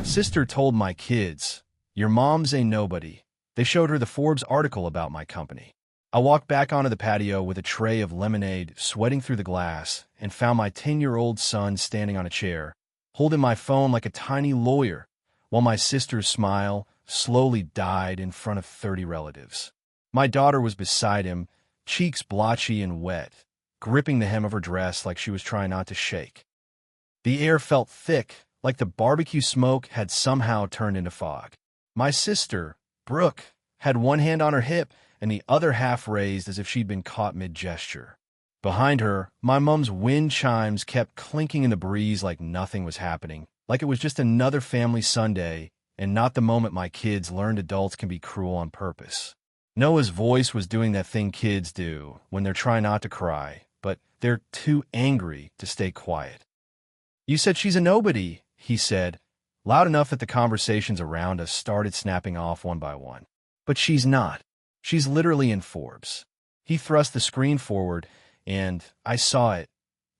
Sister told my kids, "Your mom's a nobody." They showed her the Forbes article about my company. I walked back onto the patio with a tray of lemonade, sweating through the glass, and found my 10-year-old son standing on a chair, holding my phone like a tiny lawyer, while my sister's smile slowly died in front of 30 relatives. My daughter was beside him, cheeks blotchy and wet, gripping the hem of her dress like she was trying not to shake. The air felt thick, like the barbecue smoke had somehow turned into fog. My sister, Brooke, had one hand on her hip and the other half raised as if she'd been caught mid-gesture. Behind her, my mom's wind chimes kept clinking in the breeze like nothing was happening, like it was just another family Sunday and not the moment my kids learned adults can be cruel on purpose. Noah's voice was doing that thing kids do when they're trying not to cry, but they're too angry to stay quiet. "You said she's a nobody," he said, loud enough that the conversations around us started snapping off one by one. "But she's not. She's literally in Forbes." He thrust the screen forward, and I saw it.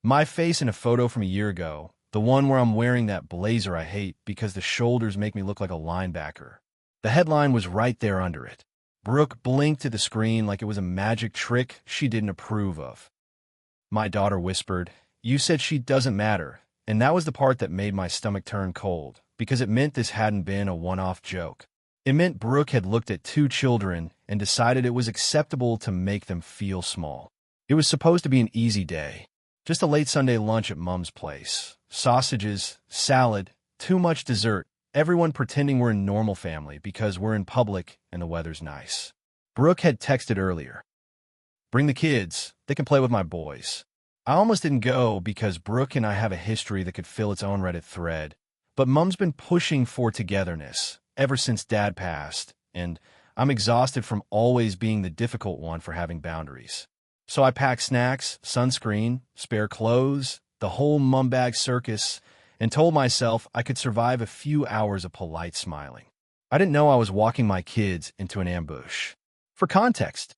My face in a photo from a year ago, the one where I'm wearing that blazer I hate because the shoulders make me look like a linebacker. The headline was right there under it. Brooke blinked at the screen like it was a magic trick she didn't approve of. My daughter whispered, "You said she doesn't matter," and that was the part that made my stomach turn cold, because it meant this hadn't been a one-off joke. It meant Brooke had looked at 2 children and decided it was acceptable to make them feel small. It was supposed to be an easy day, just a late Sunday lunch at Mom's place. Sausages, salad, too much dessert, everyone pretending we're a normal family because we're in public and the weather's nice. Brooke had texted earlier, "Bring the kids, they can play with my boys." I almost didn't go because Brooke and I have a history that could fill its own Reddit thread, but Mom's been pushing for togetherness ever since Dad passed, and I'm exhausted from always being the difficult one for having boundaries. So I packed snacks, sunscreen, spare clothes, the whole mum bag circus, and told myself I could survive a few hours of polite smiling. I didn't know I was walking my kids into an ambush. For context,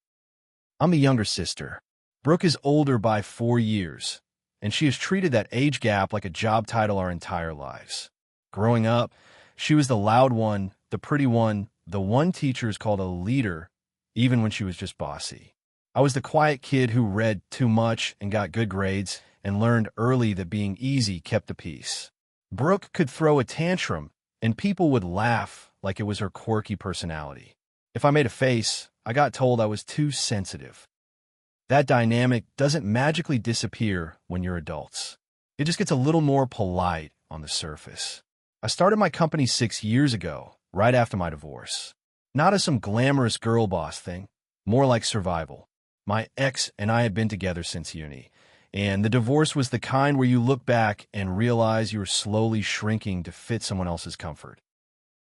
I'm the younger sister. Brooke is older by 4 years, and she has treated that age gap like a job title our entire lives. Growing up, she was the loud one, the pretty one, the one teachers called a leader, even when she was just bossy. I was the quiet kid who read too much and got good grades and learned early that being easy kept the peace. Brooke could throw a tantrum, and people would laugh like it was her quirky personality. If I made a face, I got told I was too sensitive. That dynamic doesn't magically disappear when you're adults. It just gets a little more polite on the surface. I started my company 6 years ago, right after my divorce. Not as some glamorous girl boss thing, more like survival. My ex and I had been together since uni, and the divorce was the kind where you look back and realize you were slowly shrinking to fit someone else's comfort.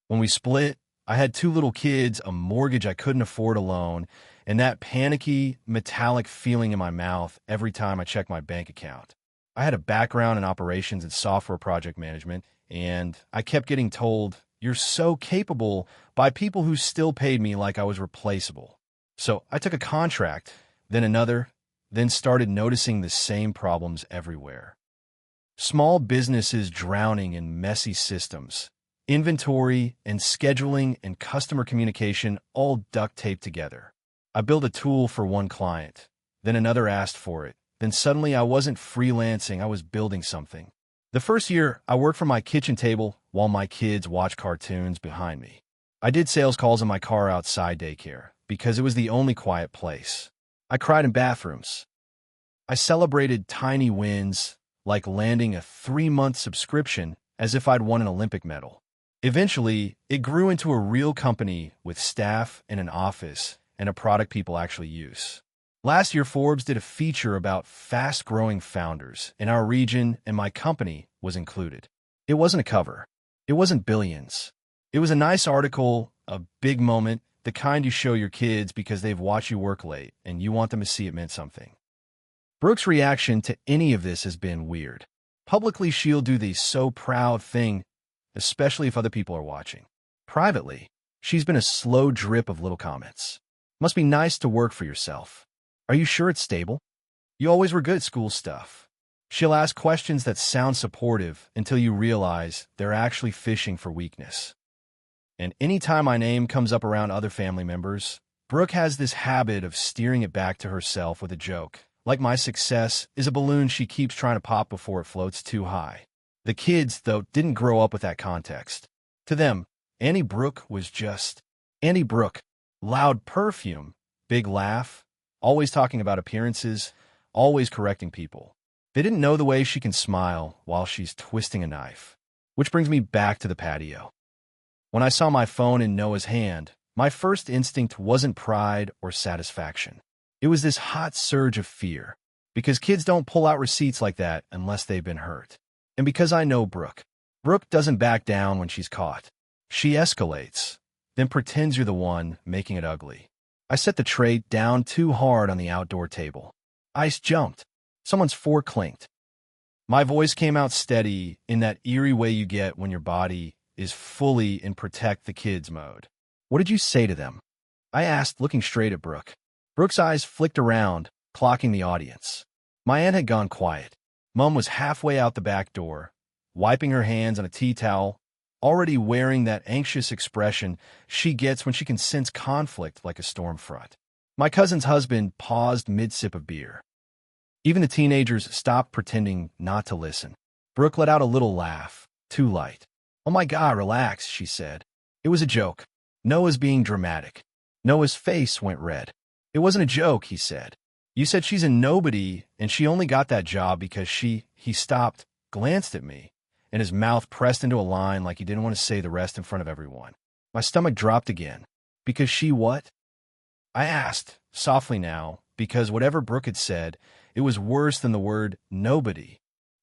When we split, I had 2 little kids, a mortgage I couldn't afford alone, and that panicky, metallic feeling in my mouth every time I checked my bank account. I had a background in operations and software project management, and I kept getting told, "You're so capable," by people who still paid me like I was replaceable. So I took a contract, then another, then started noticing the same problems everywhere. Small businesses drowning in messy systems, inventory and scheduling and customer communication all duct taped together. I built a tool for one client, then another asked for it. Then suddenly I wasn't freelancing, I was building something. The first year, I worked from my kitchen table while my kids watched cartoons behind me. I did sales calls in my car outside daycare because it was the only quiet place. I cried in bathrooms. I celebrated tiny wins, like landing a 3-month subscription as if I'd won an Olympic medal. Eventually, it grew into a real company with staff and an office and a product people actually use. Last year, Forbes did a feature about fast-growing founders in our region, and my company was included. It wasn't a cover. It wasn't billions. It was a nice article, a big moment, the kind you show your kids because they've watched you work late and you want them to see it meant something. Brooke's reaction to any of this has been weird. Publicly, she'll do the "so proud" thing, especially if other people are watching. Privately, she's been a slow drip of little comments. "Must be nice to work for yourself. Are you sure it's stable? You always were good at school stuff." She'll ask questions that sound supportive until you realize they're actually fishing for weakness. And anytime my name comes up around other family members, Brooke has this habit of steering it back to herself with a joke, like my success is a balloon she keeps trying to pop before it floats too high. The kids, though, didn't grow up with that context. To them, Annie Brooke was just Annie Brooke. Loud perfume, big laugh, always talking about appearances, always correcting people. They didn't know the way she can smile while she's twisting a knife. Which brings me back to the patio. When I saw my phone in Noah's hand, my first instinct wasn't pride or satisfaction. It was this hot surge of fear, because kids don't pull out receipts like that unless they've been hurt. And because I know Brooke. Brooke doesn't back down when she's caught. She escalates, then pretends you're the one making it ugly. I set the tray down too hard on the outdoor table. Ice jumped. Someone's fork clinked. My voice came out steady in that eerie way you get when your body is fully in protect the kids mode. What did you say to them? I asked, looking straight at Brooke. Brooke's eyes flicked around, clocking the audience. My aunt had gone quiet. Mom was halfway out the back door, wiping her hands on a tea towel, already wearing that anxious expression she gets when she can sense conflict like a storm front. My cousin's husband paused mid-sip of beer. Even the teenagers stopped pretending not to listen. Brooke let out a little laugh, too light. "Oh my God, relax," she said. It was a joke. Noah's being dramatic. Noah's face went red. "It wasn't a joke," he said. "You said she's a nobody, and she only got that job because He stopped, glanced at me, and his mouth pressed into a line like he didn't want to say the rest in front of everyone. My stomach dropped again. "Because she what?" I asked, softly now, because whatever Brooke had said, it was worse than the word nobody.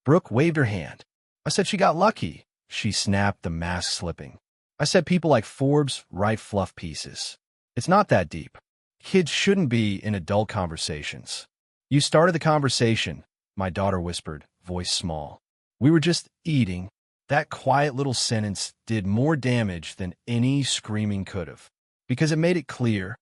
Brooke waved her hand. "I said she got lucky," she snapped, the mask slipping. "I said people like Forbes write fluff pieces. It's not that deep. Kids shouldn't be in adult conversations." "You started the conversation," my daughter whispered, voice small. "We were just eating." That quiet little sentence did more damage than any screaming could have, because it made it clear.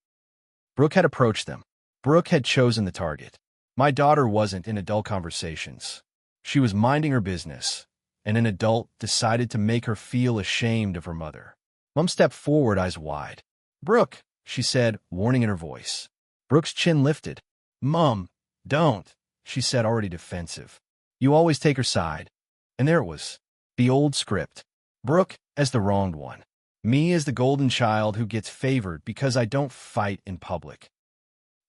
Brooke had approached them. Brooke had chosen the target. My daughter wasn't in adult conversations. She was minding her business, and an adult decided to make her feel ashamed of her mother. Mom stepped forward, eyes wide. "Brooke," she said, warning in her voice. Brooke's chin lifted. "Mom, don't," she said, already defensive. "You always take her side." And there it was, the old script. Brooke as the wronged one. Me as the golden child who gets favored because I don't fight in public.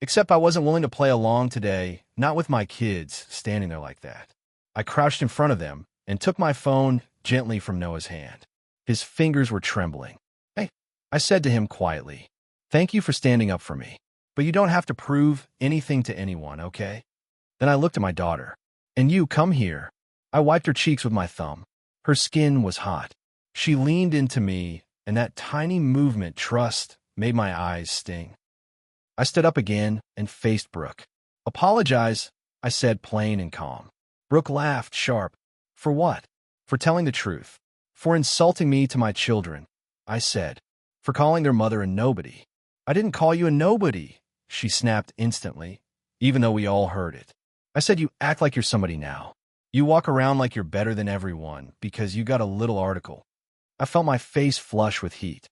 Except I wasn't willing to play along today, not with my kids standing there like that. I crouched in front of them and took my phone gently from Noah's hand. His fingers were trembling. "Hey," I said to him quietly, "thank you for standing up for me, but you don't have to prove anything to anyone, okay?" Then I looked at my daughter. "And you, come here." I wiped her cheeks with my thumb. Her skin was hot. She leaned into me, and that tiny movement, trust, made my eyes sting. I stood up again and faced Brooke. "Apologize," I said, plain and calm. Brooke laughed sharp. "For what?" "For telling the truth. For insulting me to my children," I said. "For calling their mother a nobody." "I didn't call you a nobody," she snapped instantly, even though we all heard it. "I said you act like you're somebody now. You walk around like you're better than everyone because you got a little article." I felt my face flush with heat.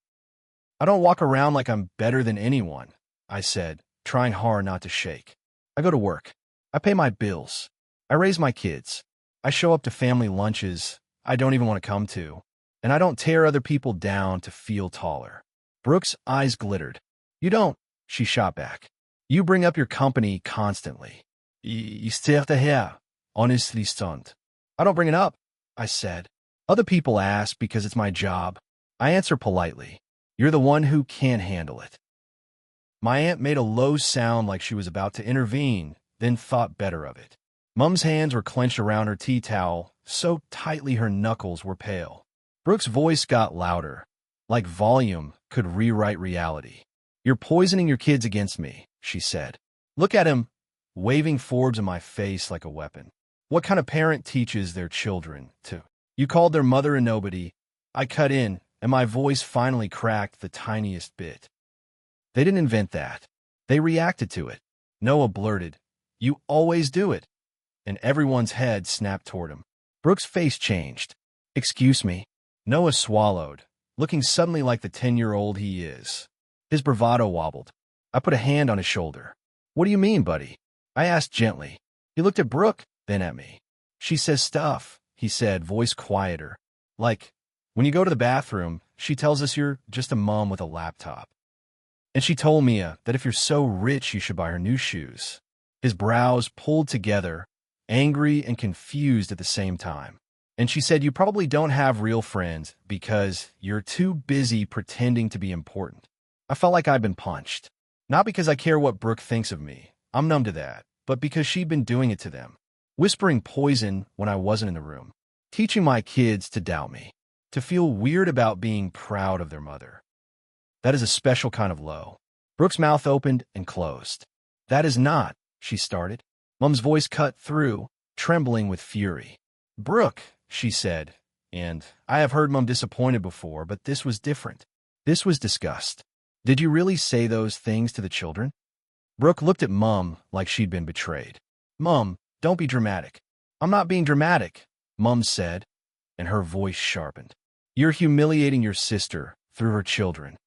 "I don't walk around like I'm better than anyone," I said, trying hard not to shake. "I go to work. I pay my bills. I raise my kids. I show up to family lunches I don't even want to come to. And I don't tear other people down to feel taller." Brooke's eyes glittered. "You don't," she shot back. "You bring up your company constantly. You stare daher, honestly stunned." "I don't bring it up," I said. "Other people ask because it's my job." I answer politely. "You're the one who can't handle it." My aunt made a low sound like she was about to intervene, then thought better of it. Mum's hands were clenched around her tea towel, so tightly her knuckles were pale. Brooke's voice got louder, like volume could rewrite reality. "You're poisoning your kids against me," she said. "Look at him," waving Forbes in my face like a weapon. "What kind of parent teaches their children to? You called their mother a nobody." I cut in, and my voice finally cracked the tiniest bit. "They didn't invent that. They reacted to it." Noah blurted, "You always do it." and everyone's head snapped toward him. Brooke's face changed. "Excuse me." Noah swallowed, looking suddenly like the 10-year-old he is. His bravado wobbled. I put a hand on his shoulder. "What do you mean, buddy?" I asked gently. He looked at Brooke, then at me. "She says stuff," he said, voice quieter. "Like, when you go to the bathroom, she tells us you're just a mom with a laptop. And she told Mia that if you're so rich, you should buy her new shoes." His brows pulled together, angry and confused at the same time. "And she said you probably don't have real friends because you're too busy pretending to be important." I felt like I'd been punched. Not because I care what Brooke thinks of me. I'm numb to that. But because she'd been doing it to them. Whispering poison when I wasn't in the room. Teaching my kids to doubt me. To feel weird about being proud of their mother. That is a special kind of low. Brooke's mouth opened and closed. "That is not," she started. Mom's voice cut through, trembling with fury. "Brooke," she said, and I have heard Mom disappointed before, but this was different. This was disgust. "Did you really say those things to the children?" Brooke looked at Mom like she'd been betrayed. "Mom, don't be dramatic." "I'm not being dramatic," Mom said, and her voice sharpened. "You're humiliating your sister through her children."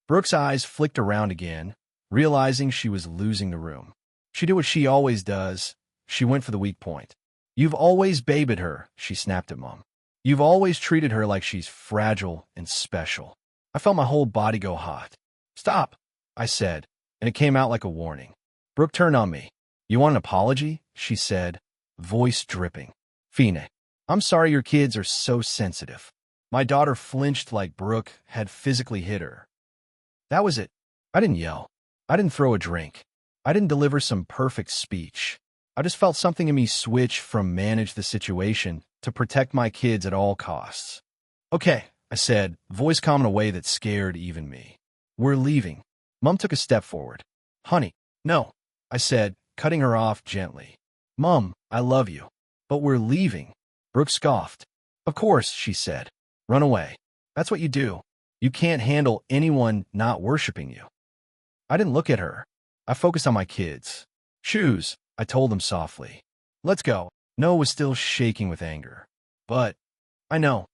Brooke's eyes flicked around again, realizing she was losing the room. She did what she always does. She went for the weak point. "You've always babied her," she snapped at Mom. "You've always treated her like she's fragile and special." I felt my whole body go hot. "Stop," I said, and it came out like a warning. Brooke turned on me. "You want an apology?" she said, voice dripping. "Fine. I'm sorry your kids are so sensitive." My daughter flinched like Brooke had physically hit her. That was it. I didn't yell. I didn't throw a drink. I didn't deliver some perfect speech. I just felt something in me switch from manage the situation to protect my kids at all costs. "Okay," I said, voice calm in a way that scared even me. "We're leaving." Mom took a step forward. "Honey, no," I said, cutting her off gently. "Mom, I love you. But we're leaving." Brooke scoffed. "Of course," she said. "Run away. That's what you do. You can't handle anyone not worshiping you." I didn't look at her. I focused on my kids. "Shoes," I told them softly. "Let's go." Noah was still shaking with anger. "But, I know,"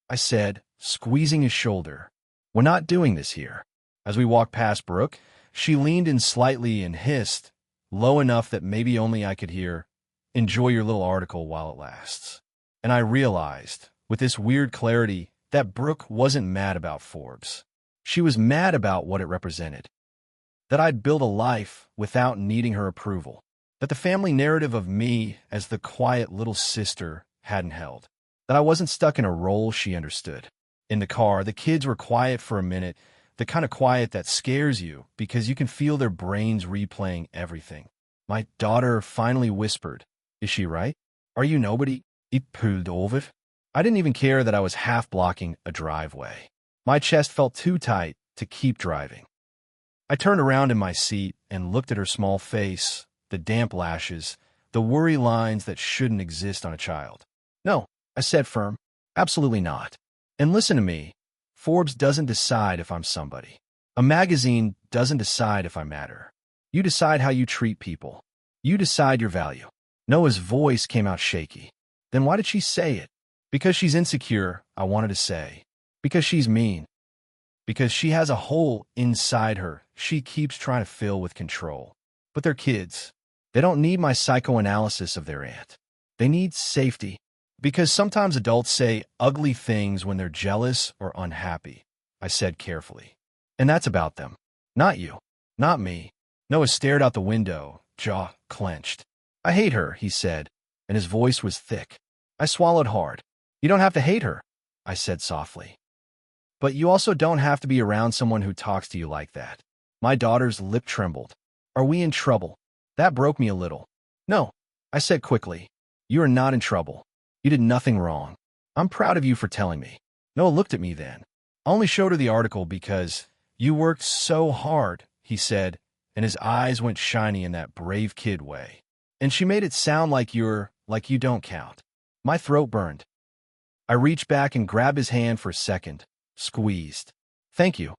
I said, squeezing his shoulder. "We're not doing this here." As we walked past Brooke, she leaned in slightly and hissed, low enough that maybe only I could hear, "Enjoy your little article while it lasts." And I realized, with this weird clarity, that Brooke wasn't mad about Forbes. She was mad about what it represented. That I'd built a life without needing her approval. That the family narrative of me as the quiet little sister hadn't held. That I wasn't stuck in a role she understood. In the car, the kids were quiet for a minute, the kind of quiet that scares you because you can feel their brains replaying everything. My daughter finally whispered, "Is she right? Are you nobody? I pulled over." I didn't even care that I was half blocking a driveway. My chest felt too tight to keep driving. I turned around in my seat and looked at her small face, the damp lashes, the worry lines that shouldn't exist on a child. "No," I said firm. "Absolutely not. And listen to me. Forbes doesn't decide if I'm somebody. A magazine doesn't decide if I matter. You decide how you treat people. You decide your value." Noah's voice came out shaky. "Then why did she say it?" "Because she's insecure," I wanted to say. "Because she's mean. Because she has a hole inside her she keeps trying to fill with control. But they're kids. They don't need my psychoanalysis of their aunt. They need safety. Because sometimes adults say ugly things when they're jealous or unhappy," I said carefully. "And that's about them. Not you. Not me." Noah stared out the window, jaw clenched. "I hate her," he said, and his voice was thick. I swallowed hard. "You don't have to hate her," I said softly. "But you also don't have to be around someone who talks to you like that." My daughter's lip trembled. "Are we in trouble?" That broke me a little. "No," I said quickly. "You are not in trouble. You did nothing wrong. I'm proud of you for telling me." Noah looked at me then. "I only showed her the article because you worked so hard," he said, and his eyes went shiny in that brave kid way. "And she made it sound like you don't count." My throat burned. I reached back and grabbed his hand for a second, squeezed. "Thank you,"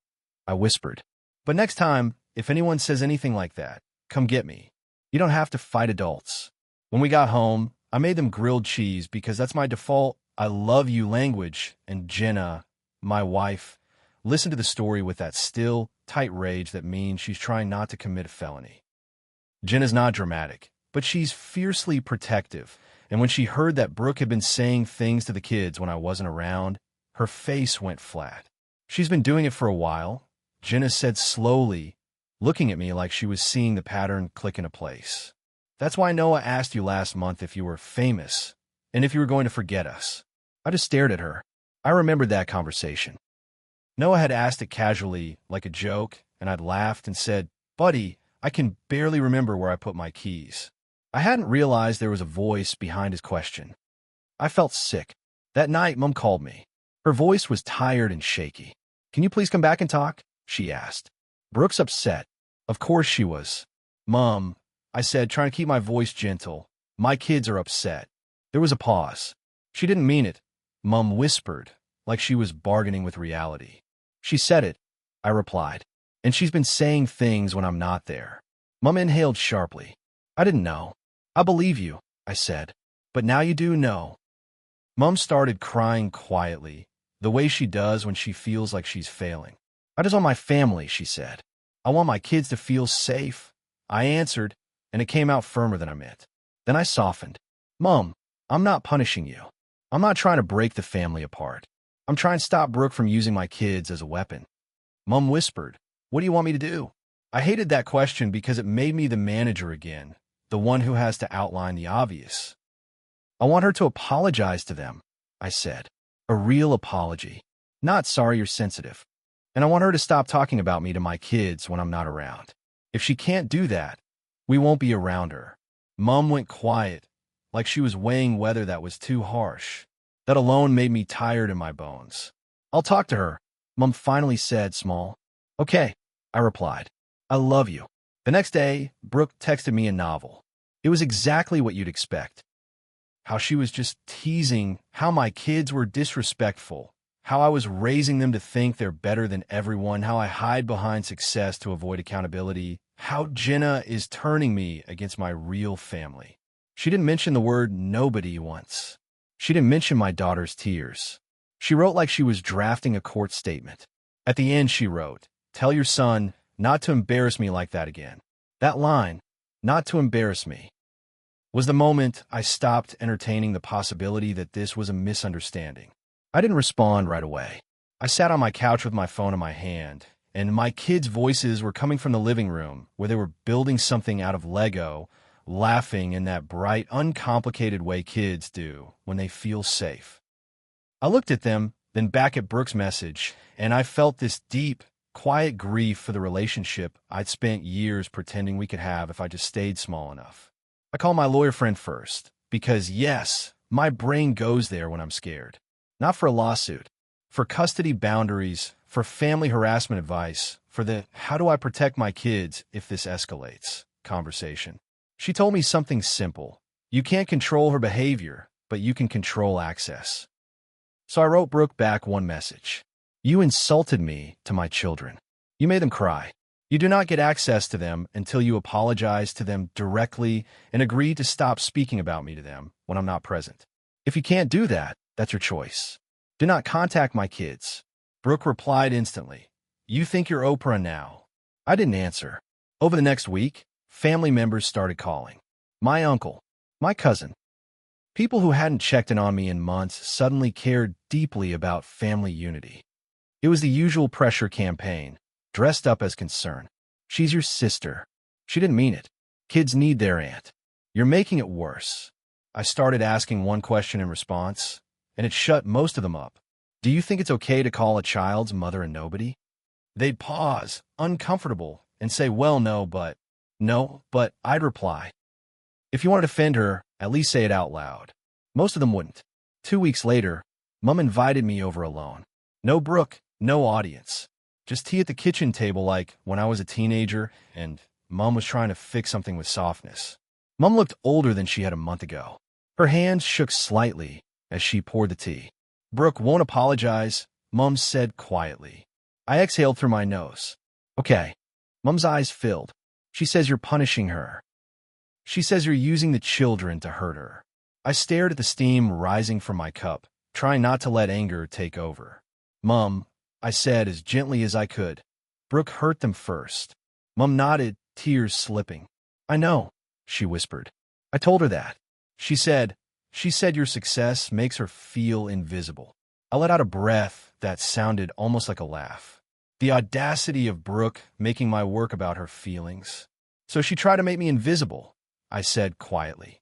I whispered. "But next time, if anyone says anything like that, come get me. You don't have to fight adults." When we got home, I made them grilled cheese because that's my default I love you language, and Jenna, my wife, listened to the story with that still, tight rage that means she's trying not to commit a felony. Jenna's not dramatic, but she's fiercely protective, and when she heard that Brooke had been saying things to the kids when I wasn't around, her face went flat. She's been doing it for a while, Jenna said slowly, looking at me like she was seeing the pattern click into place. That's why Noah asked you last month if you were famous, and if you were going to forget us. I just stared at her. I remembered that conversation. Noah had asked it casually, like a joke, and I'd laughed and said, "Buddy, I can barely remember where I put my keys." I hadn't realized there was a voice behind his question. I felt sick. That night, Mom called me. Her voice was tired and shaky. "Can you please come back and talk?" she asked. "Brooke's upset." Of course she was. "Mom," I said, trying to keep my voice gentle, "my kids are upset." There was a pause. "She didn't mean it," Mom whispered, like she was bargaining with reality. "She said it," I replied, "and she's been saying things when I'm not there." Mom inhaled sharply. "I didn't know." "I believe you," I said, "but now you do know." Mom started crying quietly, the way she does when she feels like she's failing. "I just want my family," she said. "I want my kids to feel safe." I answered, and it came out firmer than I meant. Then I softened. "Mom, I'm not punishing you. I'm not trying to break the family apart. I'm trying to stop Brooke from using my kids as a weapon." Mom whispered, "What do you want me to do?" I hated that question because it made me the manager again, the one who has to outline the obvious. "I want her to apologize to them," I said. "A real apology. Not sorry you're sensitive. And I want her to stop talking about me to my kids when I'm not around. If she can't do that, we won't be around her." Mom went quiet, like she was weighing whether that was too harsh. That alone made me tired in my bones. "I'll talk to her," Mom finally said, small. "Okay," I replied. "I love you." The next day, Brooke texted me a novel. It was exactly what you'd expect. How she was just teasing, how my kids were disrespectful, how I was raising them to think they're better than everyone, how I hide behind success to avoid accountability, how Jenna is turning me against my real family. She didn't mention the word nobody once. She didn't mention my daughter's tears. She wrote like she was drafting a court statement. At the end, she wrote, "Tell your son not to embarrass me like that again." That line, "not to embarrass me," was the moment I stopped entertaining the possibility that this was a misunderstanding. I didn't respond right away. I sat on my couch with my phone in my hand, and my kids' voices were coming from the living room, where they were building something out of Lego, laughing in that bright, uncomplicated way kids do when they feel safe. I looked at them, then back at Brooke's message, and I felt this deep, quiet grief for the relationship I'd spent years pretending we could have if I just stayed small enough. I called my lawyer friend first, because yes, my brain goes there when I'm scared. Not for a lawsuit, for custody boundaries, for family harassment advice, for the "how do I protect my kids if this escalates" conversation. She told me something simple. You can't control her behavior, but you can control access. So I wrote Brooke back one message. "You insulted me to my children. You made them cry. You do not get access to them until you apologize to them directly and agree to stop speaking about me to them when I'm not present. If you can't do that, that's your choice. Do not contact my kids." Brooke replied instantly, "You think you're Oprah now?" I didn't answer. Over the next week, family members started calling. My uncle, my cousin. People who hadn't checked in on me in months suddenly cared deeply about family unity. It was the usual pressure campaign, dressed up as concern. "She's your sister." She didn't mean it. "Kids need their aunt." "You're making it worse." I started asking one question in response, and it shut most of them up. "Do you think it's okay to call a child's mother a nobody?" They'd pause, uncomfortable, and say, "Well, no, but..." "No, but," I'd reply. "If you want to defend her, at least say it out loud." Most of them wouldn't. 2 weeks later, Mom invited me over alone. No Brooke, no audience. Just tea at the kitchen table like when I was a teenager and Mom was trying to fix something with softness. Mom looked older than she had a month ago. Her hands shook slightly as she poured the tea. "Brooke won't apologize," Mom said quietly. I exhaled through my nose. "Okay." Mom's eyes filled. "She says you're punishing her." She says you're using the children to hurt her. I stared at the steam rising from my cup, trying not to let anger take over. Mom, I said as gently as I could. Brooke hurt them first. Mom nodded, tears slipping. I know, she whispered. I told her that. She said your success makes her feel invisible. I let out a breath that sounded almost like a laugh. The audacity of Brooke making my work about her feelings. So she tried to make me invisible, I said quietly.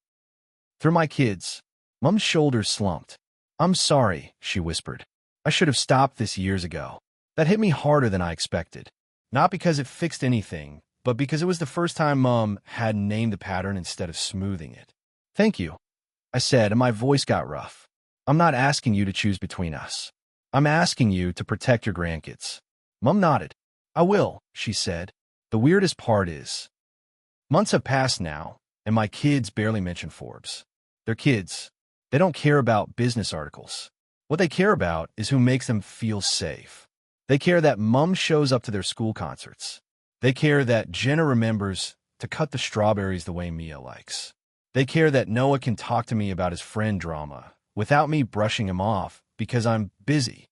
Through my kids, Mom's shoulders slumped. I'm sorry, she whispered. I should have stopped this years ago. That hit me harder than I expected. Not because it fixed anything, but because it was the first time Mom had named the pattern instead of smoothing it. Thank you, I said, and my voice got rough. I'm not asking you to choose between us. I'm asking you to protect your grandkids. Mom nodded. I will, she said. The weirdest part is, months have passed now, and my kids barely mention Forbes. They're kids. They don't care about business articles. What they care about is who makes them feel safe. They care that Mom shows up to their school concerts. They care that Jenna remembers to cut the strawberries the way Mia likes. They care that Noah can talk to me about his friend drama without me brushing him off because I'm busy.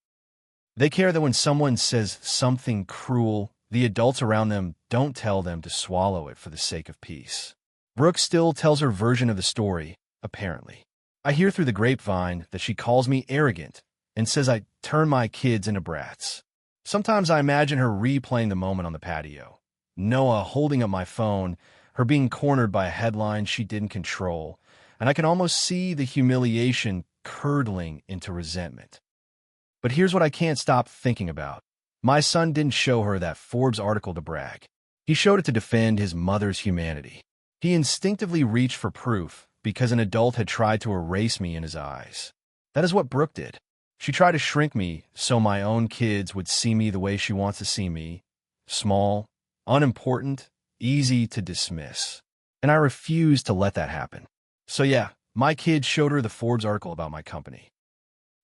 They care that when someone says something cruel, the adults around them don't tell them to swallow it for the sake of peace. Brooke still tells her version of the story, apparently. I hear through the grapevine that she calls me arrogant and says I turn my kids into brats. Sometimes I imagine her replaying the moment on the patio. Noah holding up my phone, her being cornered by a headline she didn't control, and I can almost see the humiliation curdling into resentment. But here's what I can't stop thinking about. My son didn't show her that Forbes article to brag. He showed it to defend his mother's humanity. He instinctively reached for proof because an adult had tried to erase me in his eyes. That is what Brooke did. She tried to shrink me so my own kids would see me the way she wants to see me. Small, unimportant, easy to dismiss. And I refused to let that happen. So yeah, my kids showed her the Forbes article about my company.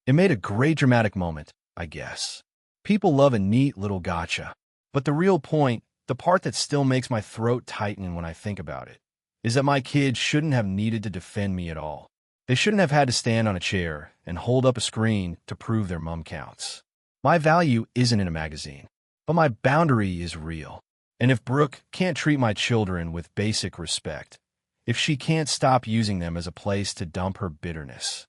It made a great dramatic moment, I guess. People love a neat little gotcha. But the real point, the part that still makes my throat tighten when I think about it, is that my kids shouldn't have needed to defend me at all. They shouldn't have had to stand on a chair and hold up a screen to prove their mom counts. My value isn't in a magazine, but my boundary is real. And if Brooke can't treat my children with basic respect, if she can't stop using them as a place to dump her bitterness,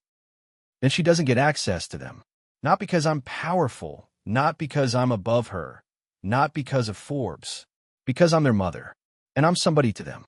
then she doesn't get access to them. Not because I'm powerful, not because I'm above her, not because of Forbes, because I'm their mother, and I'm somebody to them.